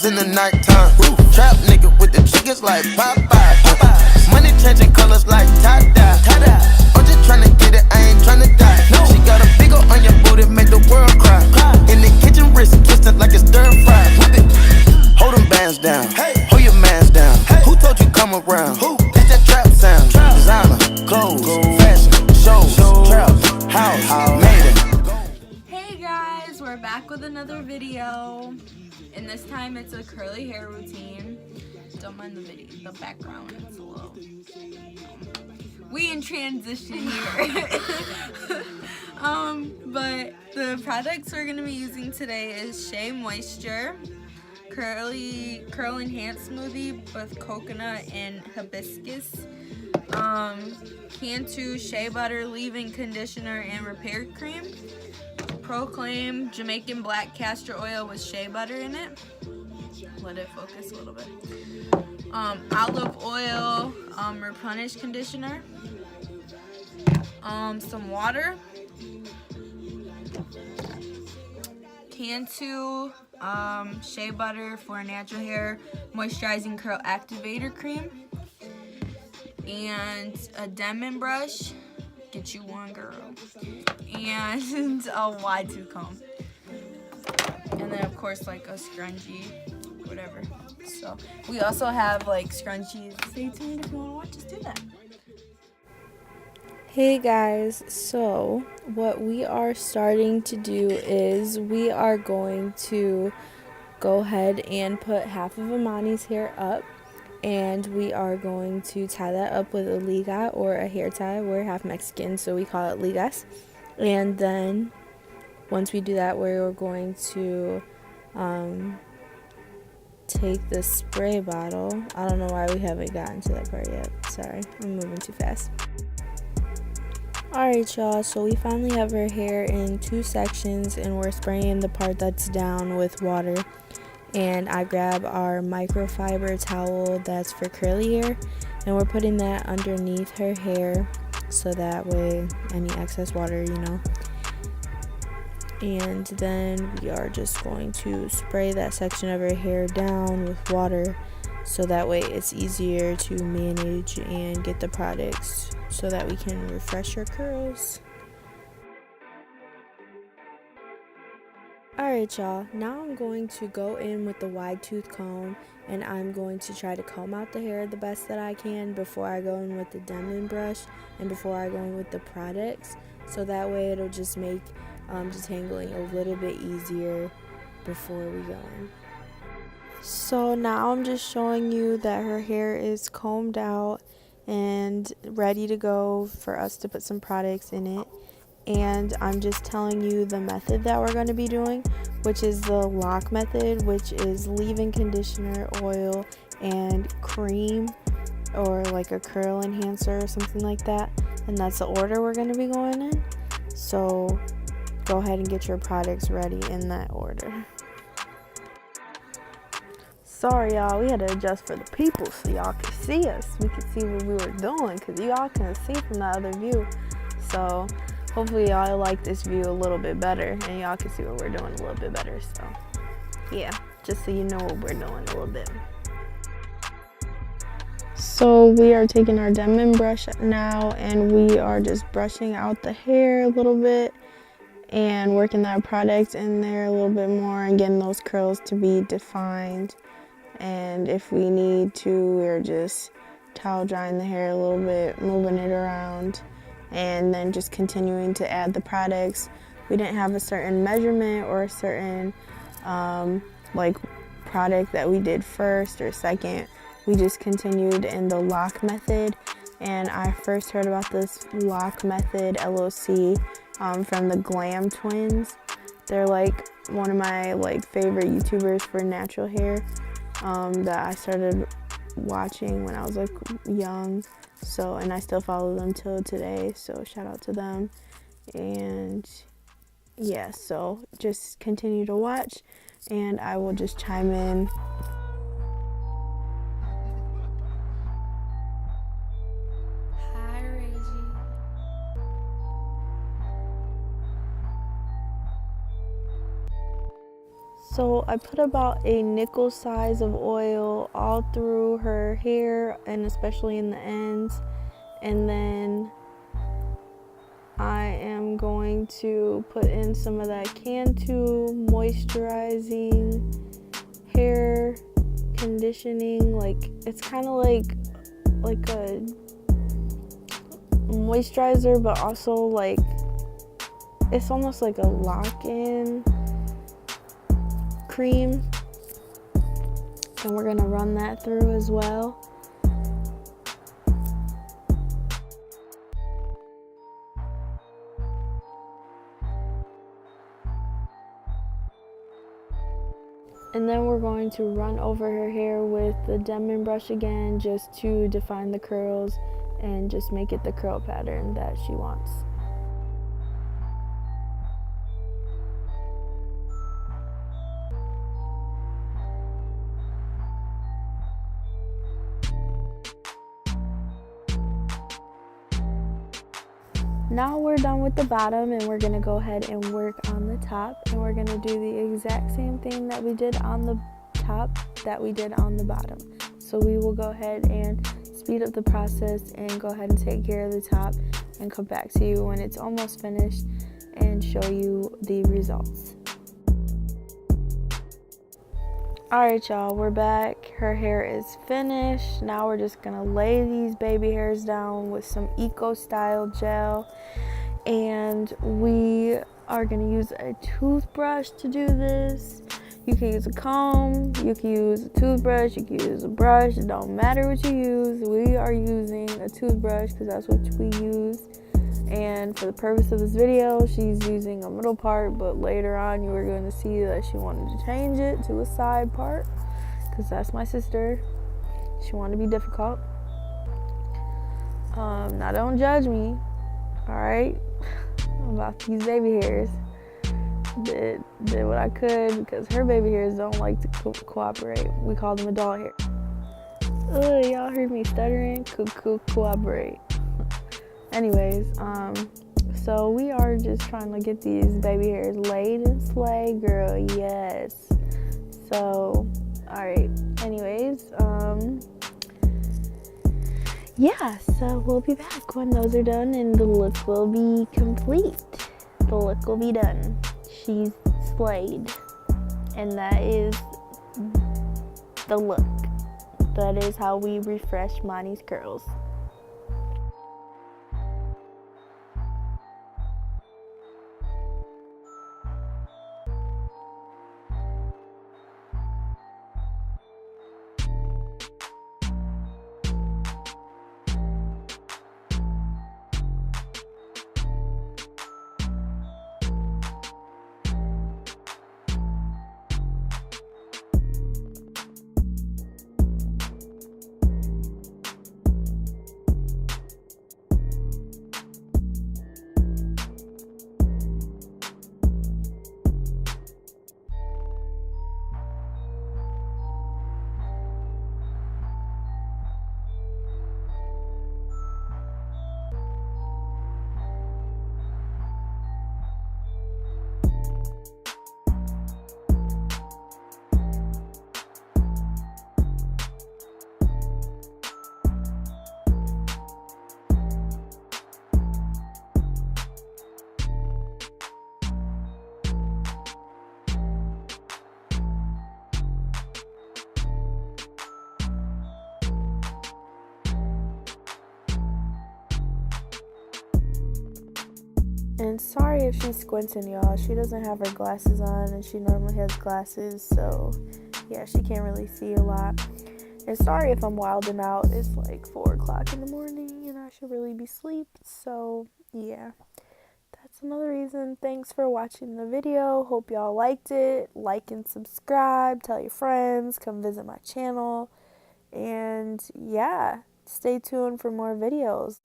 In the nighttime, trap nigga with the chickens like Popeye. Money changing colors like tie-dye. I'm just tryna get it, I ain't tryna die. She got a big ol' on your booty, make the world cry. In the kitchen, wrist twist it like it's stir-fry. Hold them bands down, hold your mans down. Who told you come around? It's that trap sound. Designer, clothes, fashion, shows, trap, house, made it. Hey guys, we're back with another video. And this time it's a curly hair routine. Don't mind the background, it's a little... we in transition here. But the products we're going to be using today is Shea Moisture, Curl Enhanced Smoothie with coconut and hibiscus, Cantu Shea Butter Leave-In Conditioner and Repair Cream, Proclaim Jamaican Black Castor Oil with shea butter in it. Let it focus a little bit. Olive Oil Replenish Conditioner. Some water. Cantu Shea Butter for Natural Hair Moisturizing Curl Activator Cream. And a Demon Brush. Get you one, girl. And a wide tooth comb. And then, of course, like a scrunchie, whatever. So, we also have like scrunchies. Stay tuned if you want to watch us do that. Hey guys, so what we are starting to do is we are going to go ahead and put half of Amani's hair up. And we are going to tie that up with a liga or a hair tie. We're half Mexican, so we call it ligas. And then once we do that, we're going to take the spray bottle. I don't know why we haven't gotten to that part yet. Sorry, I'm moving too fast. Alright y'all, so we finally have our hair in 2 sections and we're spraying the part that's down with water. And I grab our microfiber towel that's for curly hair and we're putting that underneath her hair so that way any excess water, and then we are just going to spray that section of her hair down with water so that way it's easier to manage and get the products so that we can refresh her curls. Alright y'all, now I'm going to go in with the wide tooth comb and I'm going to try to comb out the hair the best that I can before I go in with the Demon brush and before I go in with the products, so that way it'll just make detangling a little bit easier before we go in. So now I'm just showing you that her hair is combed out and ready to go for us to put some products in it. And I'm just telling you the method that we're going to be doing, which is the lock method, which is leave-in conditioner, oil, and cream, or like a curl enhancer or something like that. And that's the order we're going to be going in. So go ahead and get your products ready in that order. Sorry y'all, we had to adjust for the people so y'all could see us. We could see what we were doing because y'all couldn't see from the other view. So hopefully y'all like this view a little bit better and y'all can see what we're doing a little bit better. So yeah, just so you know what we're doing a little bit. So we are taking our Demon brush now and we are just brushing out the hair a little bit and working that product in there a little bit more and getting those curls to be defined. And if we need to, we're just towel drying the hair a little bit, moving it around, and then just continuing to add the products. We didn't have a certain measurement or a certain like product that we did first or second. We just continued in the lock method, and I first heard about this lock method LOC from the Glam Twins. They're like one of my favorite YouTubers for natural hair that I started watching when I was young. So, and I still follow them till today, so shout out to them. And yeah, so just continue to watch and I will just chime in. Hi, Reggie. So I put about a nickel size of oil all through her hair and especially in the ends. And then I am going to put in some of that Cantu moisturizing hair conditioning. Like, it's kind of like a moisturizer, but also like it's almost like a lock-in cream, and we're gonna run that through as well. And then we're going to run over her hair with the Denman brush again, just to define the curls and just make it the curl pattern that she wants. Now we're done with the bottom, and we're gonna go ahead and work on the top, and we're gonna do the exact same thing that we did on the top that we did on the bottom. So we will go ahead and speed up the process and go ahead and take care of the top and come back to you when it's almost finished and show you the results. Alright y'all, we're back. Her hair is finished. Now we're just gonna lay these baby hairs down with some Eco Style gel, and we are gonna use a toothbrush to do this. You can use a comb, you can use a toothbrush, you can use a brush. It don't matter what you use. We are using a toothbrush because that's what we use. And for the purpose of this video, she's using a middle part, but later on you are going to see that she wanted to change it to a side part because that's my sister. She wanted to be difficult. Now don't judge me, alright, about these baby hairs. Did what I could because her baby hairs don't like to cooperate. We call them adult hair. Ugh, y'all heard me stuttering. Cooperate. Anyways, so we are just trying to get these baby hairs laid and slay, girl, yes. So, alright, anyways, yeah, so we'll be back when those are done and the look will be complete. The look will be done. She's slayed, and that is the look. That is how we refresh Mani's curls. And sorry if she's squinting, y'all. She doesn't have her glasses on, and she normally has glasses, so yeah, she can't really see a lot. And sorry if I'm wilding out. It's like 4 o'clock in the morning, and I should really be asleep. So yeah, that's another reason. Thanks for watching the video. Hope y'all liked it. Like and subscribe. Tell your friends. Come visit my channel. And yeah, stay tuned for more videos.